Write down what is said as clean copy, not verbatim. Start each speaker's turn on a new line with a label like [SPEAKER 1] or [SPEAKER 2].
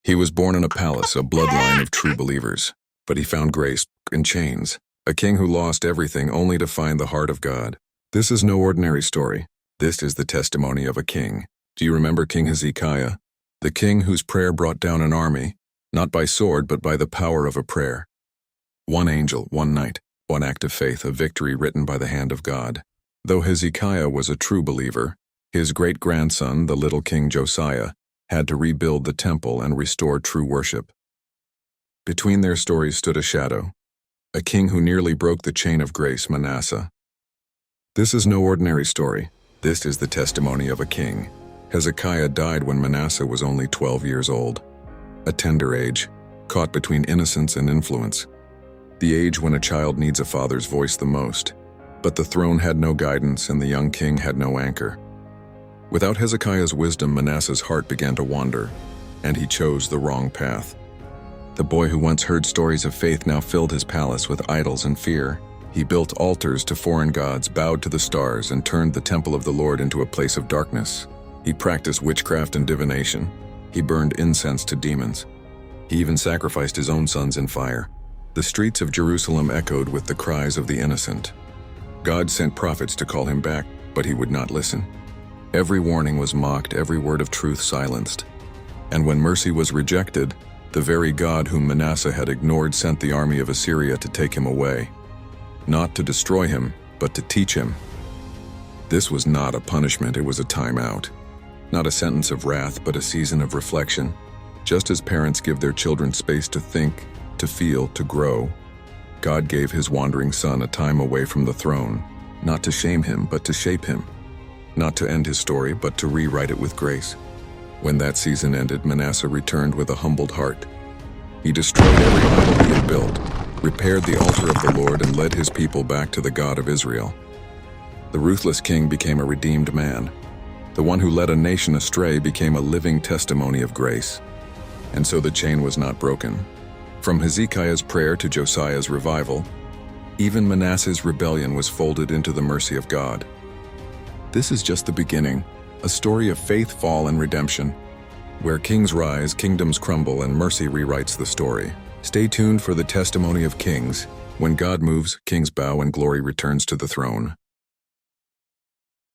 [SPEAKER 1] He was born in a palace, a bloodline of true believers, but he found grace in chains, a king who lost everything only to find the heart of God. This is no ordinary story. This is the testimony of a king. Do you remember King Hezekiah? The king whose prayer brought down an army, not by sword but by the power of a prayer. One angel, one night, one act of faith, a victory written by the hand of God. Though Hezekiah was a true believer, his great-grandson, the little King Josiah, had to rebuild the temple and restore true worship. Between their stories stood a shadow, a king who nearly broke the chain of grace, Manasseh. This is no ordinary story. This is the testimony of a king. Hezekiah died when Manasseh was only 12 years old, a tender age, caught between innocence and influence. The age when a child needs a father's voice the most. But the throne had no guidance and the young king had no anchor. Without Hezekiah's wisdom, Manasseh's heart began to wander, and he chose the wrong path. The boy who once heard stories of faith now filled his palace with idols and fear. He built altars to foreign gods, bowed to the stars, and turned the temple of the Lord into a place of darkness. He practiced witchcraft and divination. He burned incense to demons. He even sacrificed his own sons in fire. The streets of Jerusalem echoed with the cries of the innocent. God sent prophets to call him back, but he would not listen. Every warning was mocked, every word of truth silenced. And when mercy was rejected, the very God whom Manasseh had ignored sent the army of Assyria to take him away. Not to destroy him, but to teach him. This was not a punishment, it was a timeout. Not a sentence of wrath, but a season of reflection. Just as parents give their children space to think, to feel, to grow, God gave his wandering son a time away from the throne, not to shame him, but to shape him. Not to end his story, but to rewrite it with grace. When that season ended, Manasseh returned with a humbled heart. He destroyed every idol he had built, repaired the altar of the Lord, and led his people back to the God of Israel. The ruthless king became a redeemed man. The one who led a nation astray became a living testimony of grace. And so the chain was not broken. From Hezekiah's prayer to Josiah's revival, even Manasseh's rebellion was folded into the mercy of God. This is just the beginning, a story of faith, fall, and redemption. Where kings rise, kingdoms crumble, and mercy rewrites the story. Stay tuned for the testimony of kings. When God moves, kings bow and glory returns to the throne.